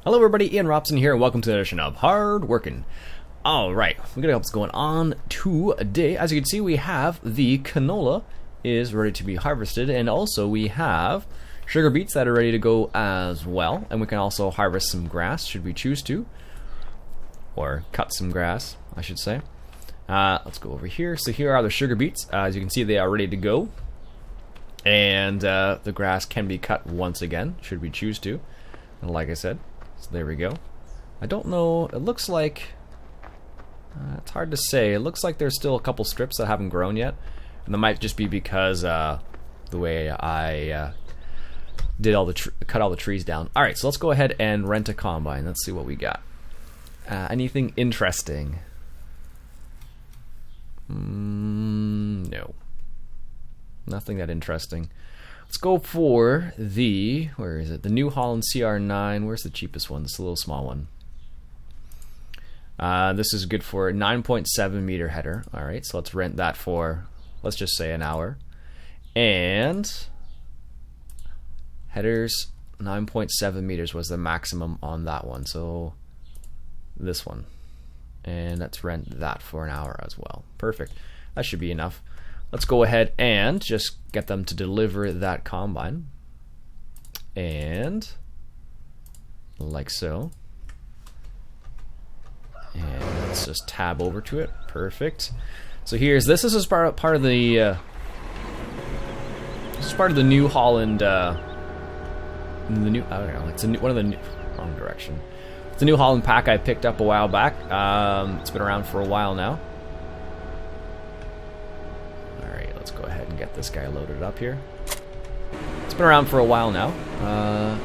Hello everybody, Iain Robson here, and welcome to the edition of Hard Working. Alright, we're gonna know what's going on today. As you can see, we have the canola is ready to be harvested, and also we have sugar beets that are ready to go as well. And we can also harvest some grass, should we choose to. Or cut some grass, I should say. Let's go over here. So here are the sugar beets. As you can see, they are ready to go. And the grass can be cut once again, should we choose to. And like I said, so there we go. I don't know, it looks like, it's hard to say. It looks like there's still a couple strips that haven't grown yet. And that might just be because the way I did cut all the trees down. Alright, so let's go ahead and rent a combine. Let's see what we got. Anything interesting? No. Nothing that interesting. Let's go for the, where is it? The New Holland CR9. Where's the cheapest one? It's a little small one. This is good for a 9.7 meter header. Alright, so let's rent that for, let's just say, an hour. And headers, 9.7 meters was the maximum on that one. So this one. And let's rent that for an hour as well. Perfect. That should be enough. Let's go ahead and just get them to deliver that combine. And like so. And let's just tab over to it. Perfect. So this is part of the this is part of the New Holland I don't know, it's one of the wrong direction. It's a New Holland pack I picked up a while back. It's been around for a while now. Let's go ahead and get this guy loaded up here. It's been around for a while now.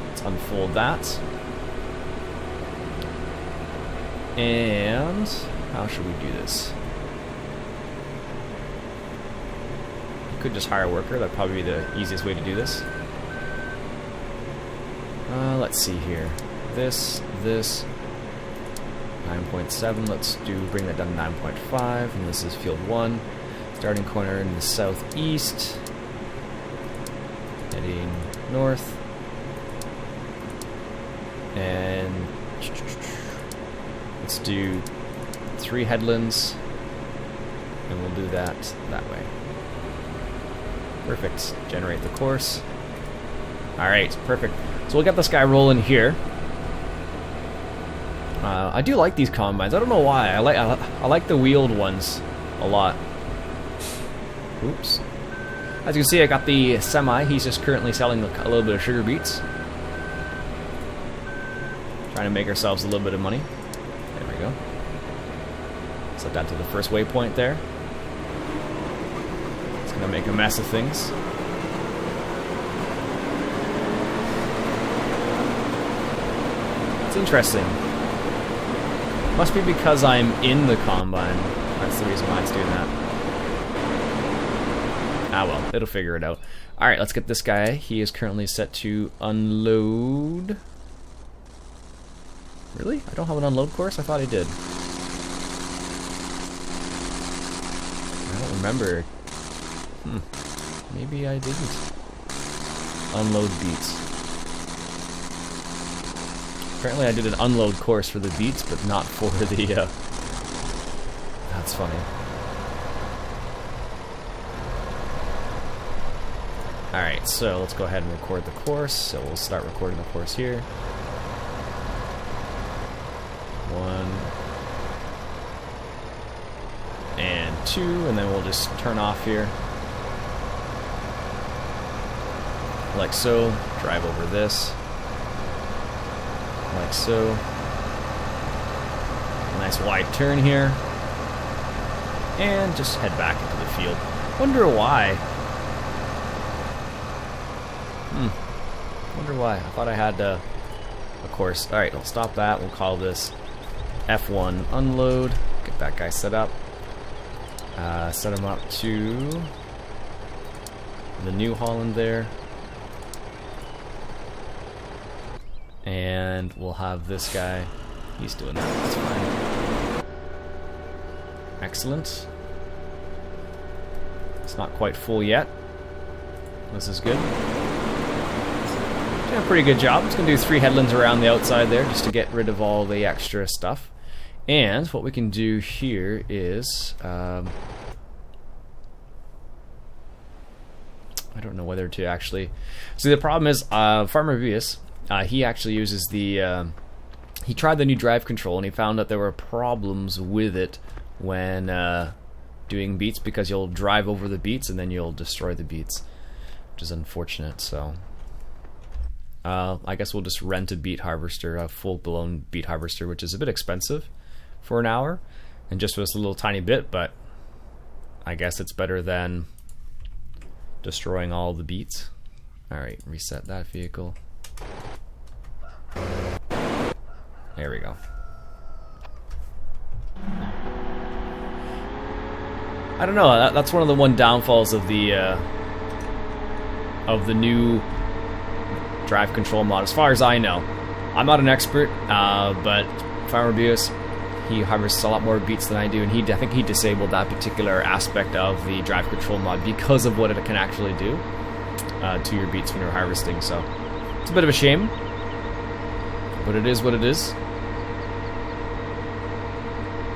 Let's unfold that. And how should we do this? I could just hire a worker. That'd probably be the easiest way to do this. Let's see here. This 9.7. Let's bring that down to 9.5. And this is field 1. Starting corner in the southeast, heading north, and let's do 3 headlands, and we'll do that way. Perfect. Generate the course. Alright, perfect. So we'll get this guy rolling here. I do like these combines. I don't know why. I like the wheeled ones a lot. Oops. As you can see, I got the semi. He's just currently selling a little bit of sugar beets. Trying to make ourselves a little bit of money. There we go. Set that to the first waypoint there. It's going to make a mess of things. It's interesting. Must be because I'm in the combine. That's the reason why it's doing that. Ah well, it'll figure it out. Alright, let's get this guy. He is currently set to unload. Really? I don't have an unload course? I thought I did. I don't remember. Maybe I didn't. Unload beets. Apparently I did an unload course for the beets, but not for the, That's funny. Alright, so let's go ahead and record the course. So we'll start recording the course here. 1 and 2, and then we'll just turn off here. Like so. Drive over this. Like so. Nice wide turn here. And just head back into the field. Wonder why. Wonder why. I thought I had a course. Alright, I'll stop that. We'll call this F1 unload. Get that guy set up. Set him up to the New Holland there. And we'll have this guy. He's doing that. That's fine. Excellent. It's not quite full yet. This is good. Doing a pretty good job. I'm just going to do 3 headlands around the outside there just to get rid of all the extra stuff. And what we can do here is... I don't know whether to actually... See, the problem is, Farmer Vius, he actually uses the... he tried the new drive control and he found that there were problems with it when doing beets, because you'll drive over the beets and then you'll destroy the beets, which is unfortunate. So I guess we'll just rent a beet harvester, a full-blown beet harvester, which is a bit expensive for an hour and just was a little tiny bit, but I guess it's better than destroying all the beets. Alright, reset that vehicle. There we go. I don't know, that's one of the downfalls of the new drive control mod, as far as I know. I'm not an expert, but Farmer Beus, he harvests a lot more beets than I do, and I think he disabled that particular aspect of the drive control mod because of what it can actually do to your beets when you're harvesting. So it's a bit of a shame, but it is what it is.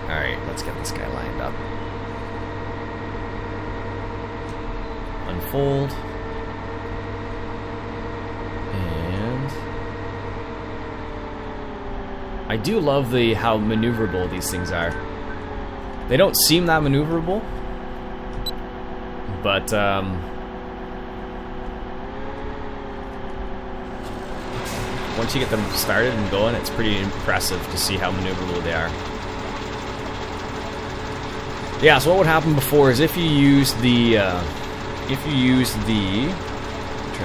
Alright, let's get this guy lined up. Unfold. And I do love how maneuverable these things are. They don't seem that maneuverable, but once you get them started and going, it's pretty impressive to see how maneuverable they are. Yeah, so what would happen before is if you use the turn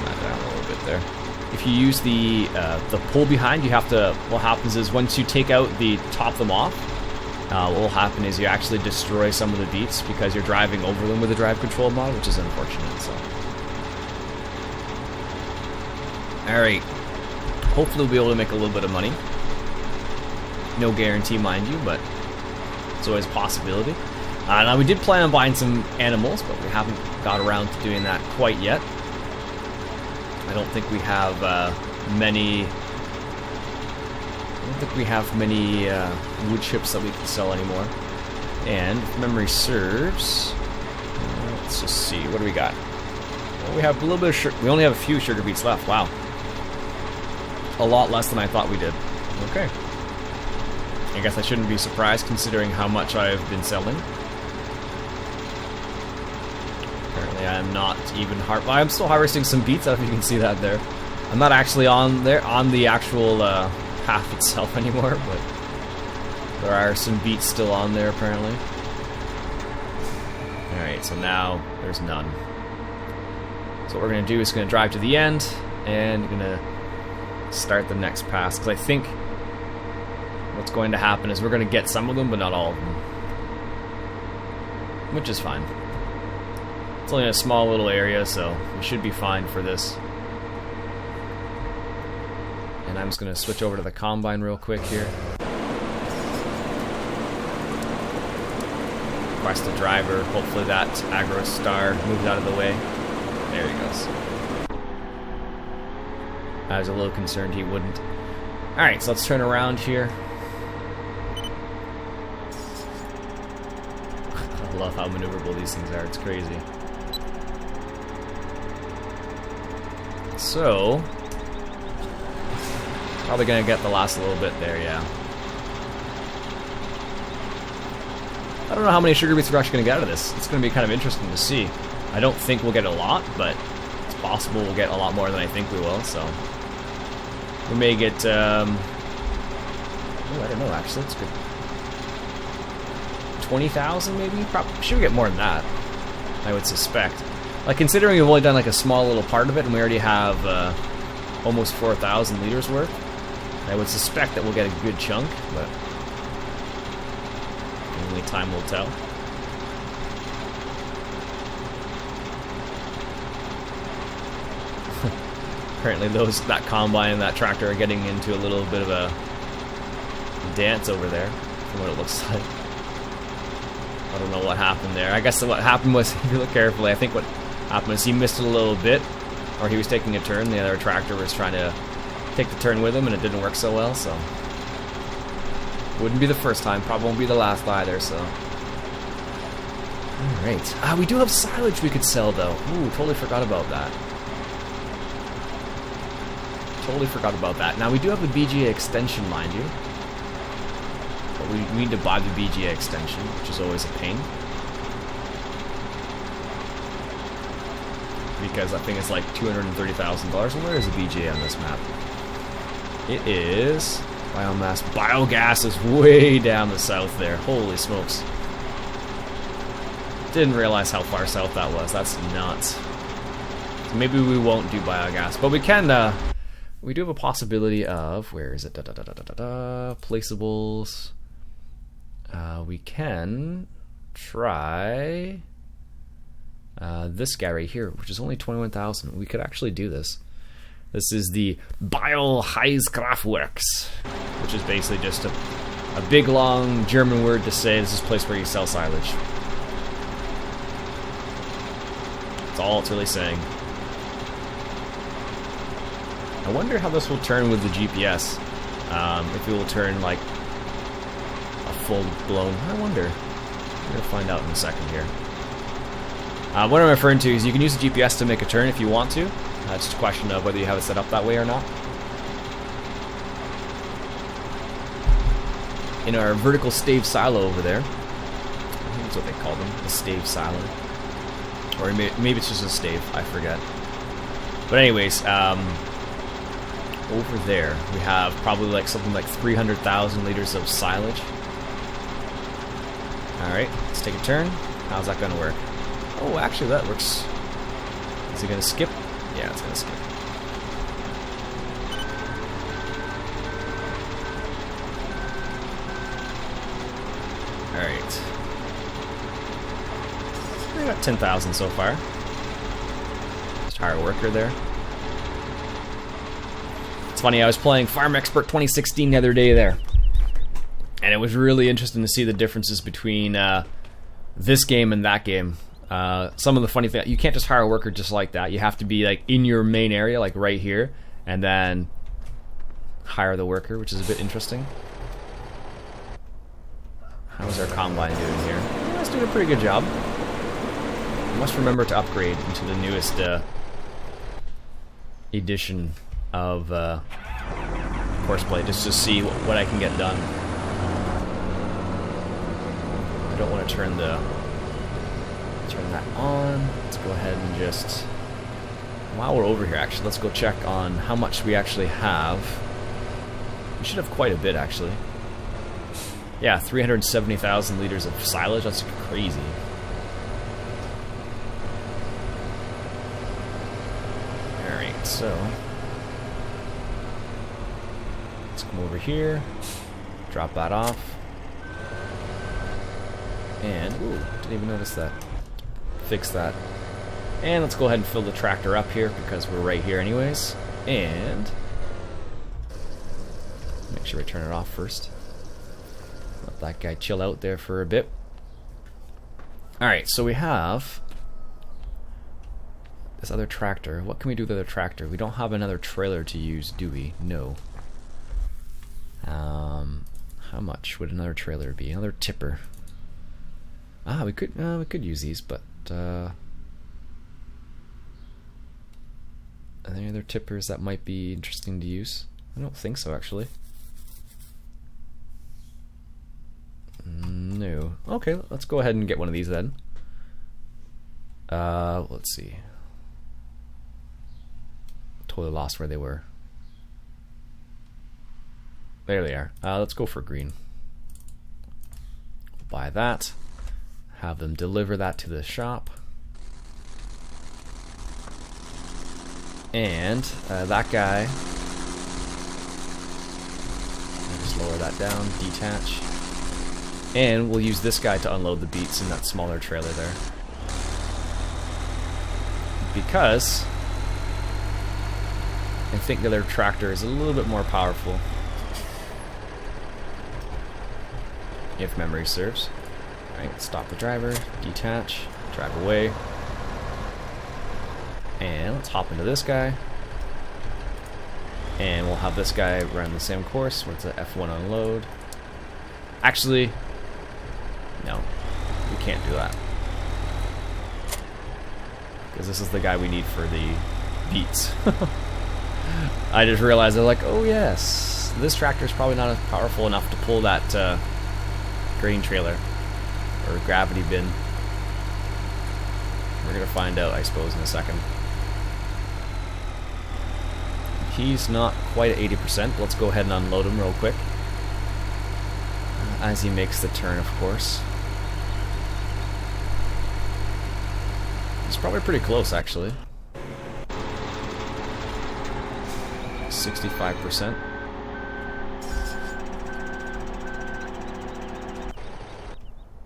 that down a little bit there. If you use the pull behind, you have to. What happens is once you top them off, what will happen is you actually destroy some of the beets because you're driving over them with the drive control mod, which is unfortunate. So, all right. Hopefully, we'll be able to make a little bit of money. No guarantee, mind you, but it's always a possibility. Now, we did plan on buying some animals, but we haven't got around to doing that quite yet. I don't think we have many wood chips that we can sell anymore. And if memory serves, let's just see, what do we got? Well, we have a little bit of sugar. We only have a few sugar beets left. Wow, a lot less than I thought we did. Okay, I guess I shouldn't be surprised considering how much I've been selling. Apparently I am not even I'm still harvesting some beets. I don't know if you can see that there. I'm not actually on the actual path itself anymore, but there are some beets still on there apparently. Alright, so now there's none. So what we're going to do is going to drive to the end and going to start the next pass, because I think what's going to happen is we're going to get some of them, but not all of them, which is fine. It's only a small little area, so we should be fine for this. And I'm just going to switch over to the combine real quick here. Request a driver. Hopefully that aggro star moves out of the way. There he goes. I was a little concerned he wouldn't. Alright, so let's turn around here. I love how maneuverable these things are. It's crazy. So, probably gonna get the last little bit there, yeah. I don't know how many sugar beets we're actually gonna get out of this. It's gonna be kind of interesting to see. I don't think we'll get a lot, but it's possible we'll get a lot more than I think we will, so. We may get, oh, I don't know, actually, that's good. 20,000 maybe? Probably should get more than that, I would suspect. Like, considering we've only done like a small little part of it and we already have almost 4,000 liters worth, I would suspect that we'll get a good chunk, but only time will tell. Apparently that combine and that tractor are getting into a little bit of a dance over there, from what it looks like. I don't know what happened there. I guess what happened was, if you look carefully, I think what happened was he missed it a little bit, or he was taking a turn, the other tractor was trying to take the turn with him, and it didn't work so well, so... Wouldn't be the first time, probably won't be the last either, so... Alright. We do have silage we could sell, though. Ooh, totally forgot about that. Totally forgot about that. Now, we do have the BGA extension, mind you. But we need to buy the BGA extension, which is always a pain. Because I think it's like $230,000. And where is the BGA on this map? It is... Biomass. Biogas is way down the south there. Holy smokes. Didn't realize how far south that was. That's nuts. So maybe we won't do biogas. But we can... we do have a possibility of... Where is it? Placeables. We can try... this guy right here, which is only 21,000. We could actually do this. This is the Bioheizkraftwerks, which is basically just a big long German word to say this is a place where you sell silage. That's all it's really saying. I wonder how this will turn with the GPS. If it will turn like a full-blown... I wonder. We're going to find out in a second here. What I'm referring to is you can use the GPS to make a turn if you want to. It's just a question of whether you have it set up that way or not. In our vertical stave silo over there, I think that's what they call them, a stave silo. Or maybe it's just a stave, I forget. But anyways, over there we have probably like something like 300,000 liters of silage. Alright, let's take a turn. How's that going to work? Oh, actually that works. Is it going to skip? Yeah, it's going to skip. Alright. We got 10,000 so far. Just hire a worker there. It's funny, I was playing Farm Expert 2016 the other day there. And it was really interesting to see the differences between this game and that game. Some of the funny things, you can't just hire a worker just like that. You have to be like in your main area, like right here, and then hire the worker, which is a bit interesting. How's our combine doing here? Well, it's doing a pretty good job. I must remember to upgrade into the newest edition of Horseplay, just to see what I can get done. I don't want to turn that on. Let's go ahead and just, while we're over here, actually, let's go check on how much we actually have. We should have quite a bit, actually. Yeah, 370,000 liters of silage. That's crazy. Alright, so let's come over here, drop that off. And, ooh, didn't even notice that. Fix that. And let's go ahead and fill the tractor up here because we're right here anyways. And make sure we turn it off first. Let that guy chill out there for a bit. Alright, so we have this other tractor. What can we do with the other tractor? We don't have another trailer to use, do we? No. How much would another trailer be? Another tipper. We could use these, but are there any other tippers that might be interesting to use? I don't think so, actually. No. Okay, let's go ahead and get one of these then. Let's see. Totally lost where they were. There they are. Let's go for green. Buy that. Have them deliver that to the shop. And that guy, I'll just lower that down, detach. And we'll use this guy to unload the beets in that smaller trailer there. Because I think the other tractor is a little bit more powerful, if memory serves. Alright, stop the driver, detach, drive away. And let's hop into this guy. And we'll have this guy run the same course where it's an F1 unload. Actually, no, we can't do that. Because this is the guy we need for the beets. I just realized, they're like, oh yes, this tractor is probably not powerful enough to pull that grain trailer or gravity bin. We're going to find out, I suppose, in a second. He's not quite at 80%. Let's go ahead and unload him real quick. As he makes the turn, of course. He's probably pretty close, actually. 65%.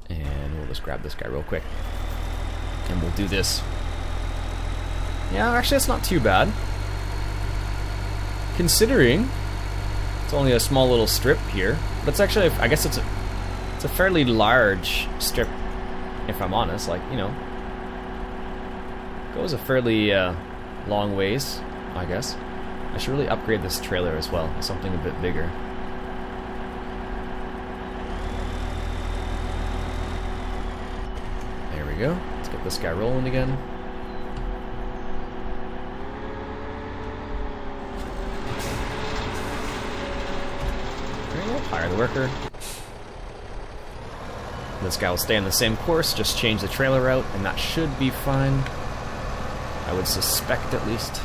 And we'll just grab this guy real quick. And we'll do this. Yeah, actually, that's not too bad. Considering it's only a small little strip here, but it's actually, I guess it's a fairly large strip, if I'm honest. Like, you know, goes a fairly long ways, I guess. I should really upgrade this trailer as well, something a bit bigger. There we go. Let's get this guy rolling again. Hire the worker. This guy will stay on the same course, just change the trailer route, and that should be fine. I would suspect, at least.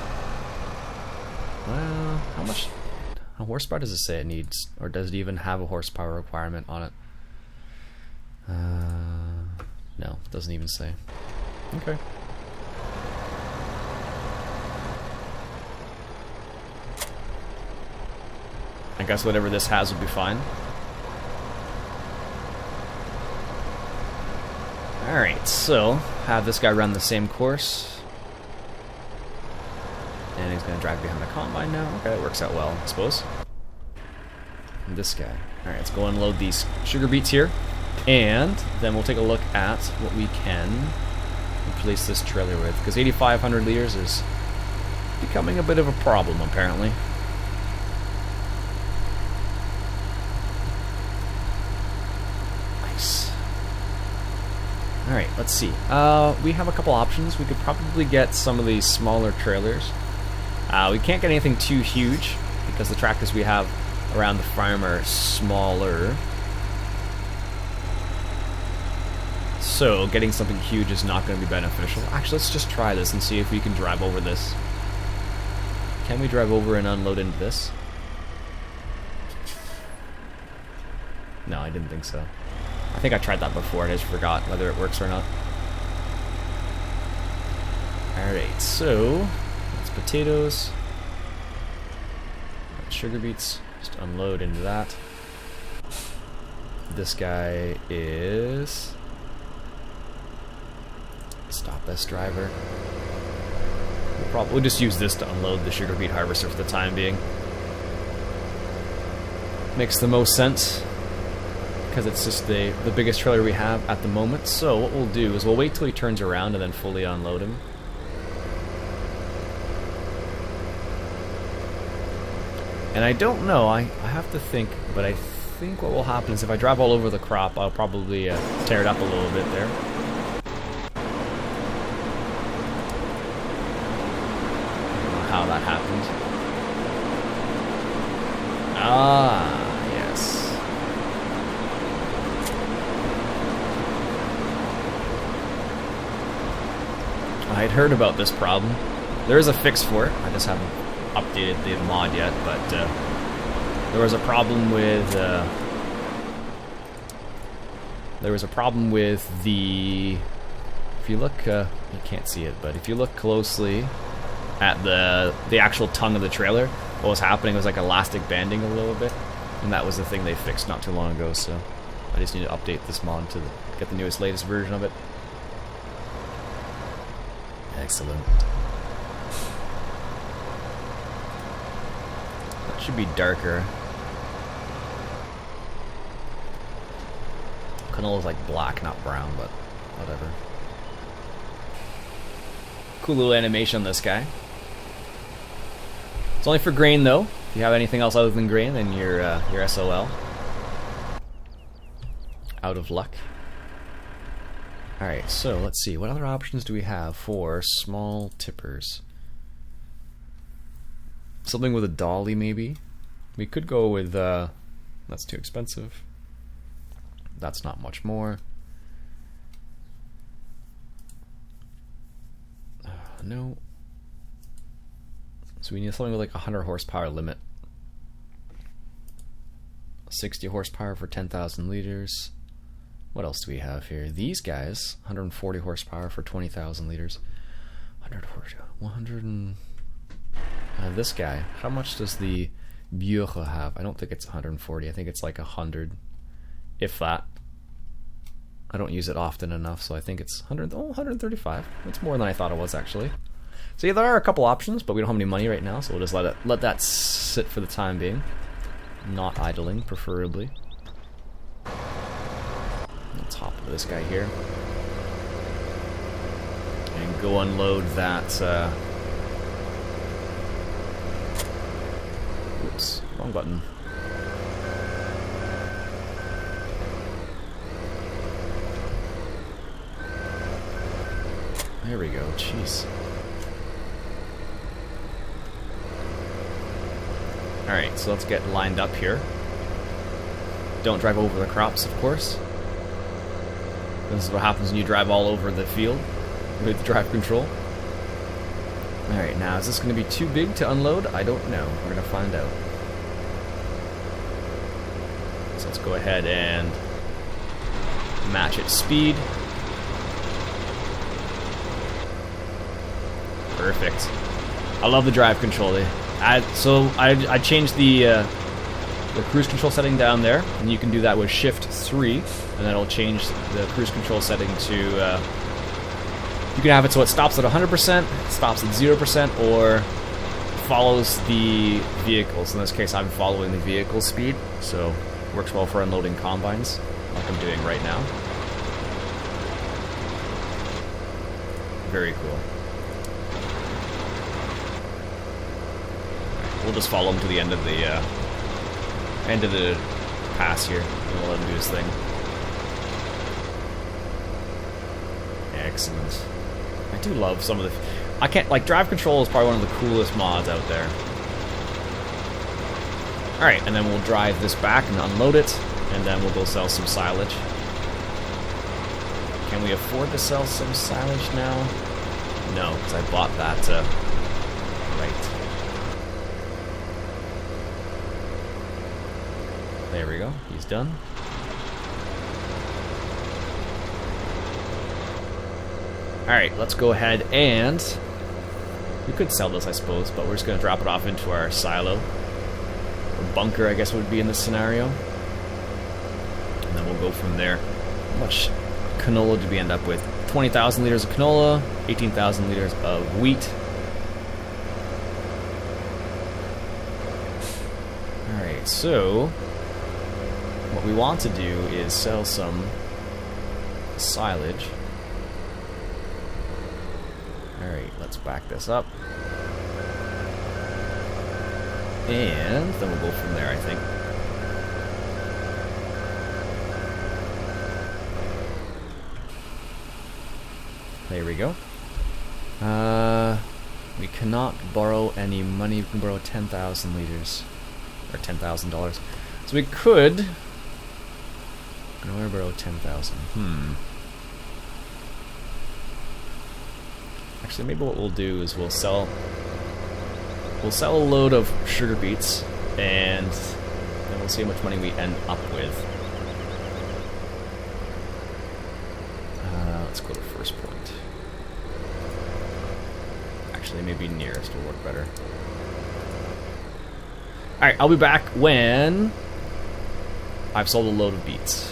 Well, how much horsepower does it say it needs? Or does it even have a horsepower requirement on it? No, it doesn't even say. Okay. I guess whatever this has would be fine. Alright, so have this guy run the same course. And he's going to drive behind the combine now. Okay, that works out well, I suppose. And this guy. Alright, let's go unload these sugar beets here. And then we'll take a look at what we can replace this trailer with. Because 8,500 liters is becoming a bit of a problem, apparently. Alright, let's see. We have a couple options. We could probably get some of these smaller trailers. We can't get anything too huge because the tractors we have around the farm are smaller. So getting something huge is not going to be beneficial. Actually, let's just try this and see if we can drive over this. Can we drive over and unload into this? No, I didn't think so. I think I tried that before and I just forgot whether it works or not. Alright, so that's potatoes. Sugar beets. Just unload into that. This guy is... Stop this driver. We'll just use this to unload the sugar beet harvester for the time being. Makes the most sense. Because it's just the biggest trailer we have at the moment. So what we'll do is we'll wait till he turns around and then fully unload him. And I don't know, I have to think, but I think what will happen is if I drive all over the crop, I'll probably tear it up a little bit there. I don't know how that happened. Ah, yes. I'd heard about this problem. There is a fix for it. I just haven't updated the mod yet, but there was a problem with the... If you look, you can't see it, but if you look closely at the actual tongue of the trailer, what was happening was like elastic banding a little bit, and that was the thing they fixed not too long ago. So I just need to update this mod to get the newest, latest version of it. Excellent. That should be darker. Canola's like black, not brown, but whatever. Cool little animation on this guy. It's only for grain though. If you have anything else other than grain, then you're SOL. Out of luck. Alright, so let's see. What other options do we have for small tippers? Something with a dolly, maybe? We could go with, that's too expensive. That's not much more. No. So we need something with like 100 horsepower limit. 60 horsepower for 10,000 liters. What else do we have here? These guys, 140 horsepower for 20,000 liters. 100 horsepower, 100 and... this guy, how much does the beet have? I don't think it's 140. I think it's like 100, if that. I don't use it often enough, so I think it's 135. It's more than I thought it was, actually. So yeah, there are a couple options, but we don't have any money right now, so we'll just let that sit for the time being. Not idling, preferably. Let's hop into this guy here. And go unload that, oops, wrong button. There we go, jeez. Alright, so let's get lined up here. Don't drive over the crops, of course. This is what happens when you drive all over the field with drive control. Alright, now is this going to be too big to unload? I don't know. We're going to find out. So let's go ahead and match its speed. Perfect. I love the drive control. I changed the cruise control setting down there, and you can do that with Shift 3, and that'll change the cruise control setting to, you can have it so it stops at 100%, stops at 0%, or follows the vehicles. In this case, I'm following the vehicle speed, so it works well for unloading combines, like I'm doing right now. Very cool. We'll just follow him to the end of the pass here, and we'll let him do his thing. Excellent. I do love some of the... I can't... Like, drive control is probably one of the coolest mods out there. Alright, and then we'll drive this back and unload it, and then we'll go sell some silage. Can we afford to sell some silage now? No, because I bought that, right. There we go, he's done. Alright, let's go ahead and... We could sell this, I suppose, but we're just going to drop it off into our silo. Or bunker, I guess would be in this scenario. And then we'll go from there. How much canola did we end up with? 20,000 liters of canola, 18,000 liters of wheat. Alright, so... What we want to do is sell some silage. Alright, let's back this up. And then we'll go from there, I think. There we go. We cannot borrow any money. We can borrow 10,000 liters. Or $10,000. So we could... I'm gonna borrow 10,000. Actually, maybe what we'll do is we'll sell a load of sugar beets, and then we'll see how much money we end up with. Let's go to first point. Actually, maybe nearest will work better. Alright, I'll be back when I've sold a load of beets.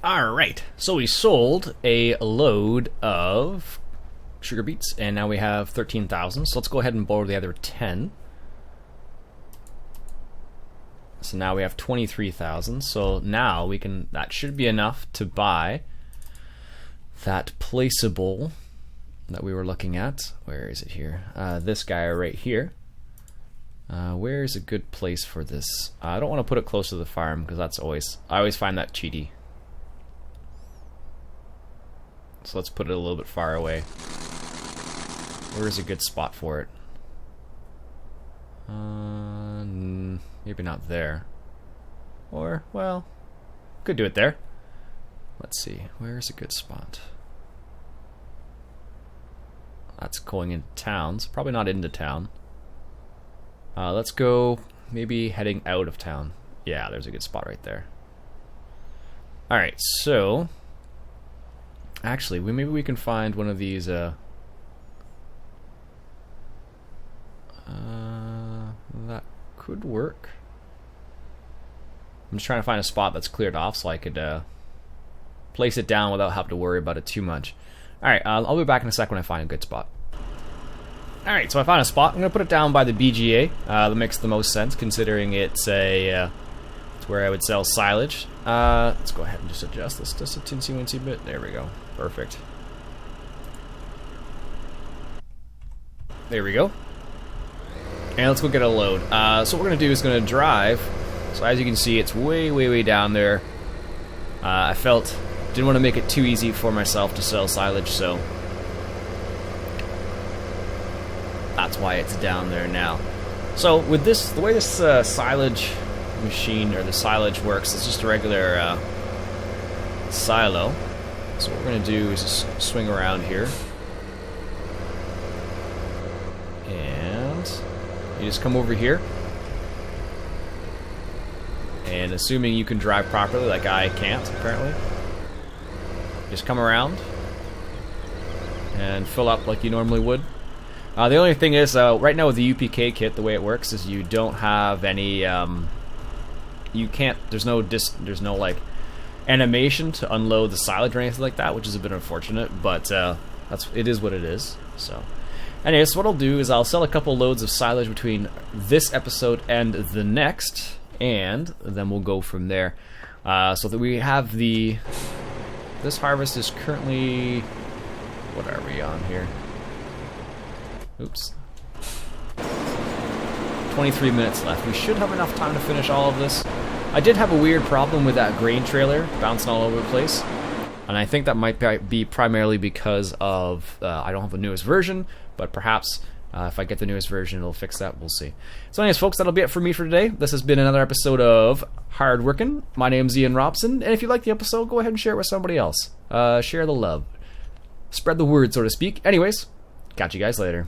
Alright, so we sold a load of sugar beets, and now we have 13,000, so let's go ahead and borrow the other 10. So now we have 23,000, so now we can, that should be enough to buy that placeable that we were looking at. Where is it here? This guy right here. Where is a good place for this? I don't want to put it close to the farm because I always find that cheaty. So let's put it a little bit far away. Where is a good spot for it? Maybe not there. Or, well, could do it there. Let's see. Where is a good spot? That's going into towns. Probably not into town. Let's go maybe heading out of town. Yeah, there's a good spot right there. Alright, so actually, maybe we can find one of these that could work. I'm just trying to find a spot that's cleared off so I could place it down without having to worry about it too much. Alright, I'll be back in a sec when I find a good spot. Alright, so I found a spot. I'm going to put it down by the BGA. That makes the most sense considering it's it's where I would sell silage. Let's go ahead and just adjust this just a teensy-weensy bit. There we go. Perfect. There we go. And let's go get a load. So what we're going to do is going to drive. So as you can see, it's way down there. I didn't want to make it too easy for myself to sell silage, so that's why it's down there now. So with this, the way this silage machine or the silage works, it's just a regular silo. So what we're going to do is just swing around here. And you just come over here. And assuming you can drive properly, like I can't, apparently, just come around and fill up like you normally would. The only thing is, right now with the UPK kit, the way it works is you don't have any, you can't, there's no like animation to unload the silage or anything like that, which is a bit unfortunate, but it is what it is. So anyways, what I'll do is I'll sell a couple loads of silage between this episode and the next, and then we'll go from there. So that we have this harvest is currently, what are we on here? Oops. 23 minutes left. We should have enough time to finish all of this. I did have a weird problem with that grain trailer bouncing all over the place, and I think that might be primarily because of I don't have the newest version, but perhaps if I get the newest version, it'll fix that. We'll see. So anyways, folks, that'll be it for me for today. This has been another episode of Hard Working. My name's Iain Robson, and if you like the episode, go ahead and share it with somebody else. Share the love. Spread the word, so to speak. Anyways, catch you guys later.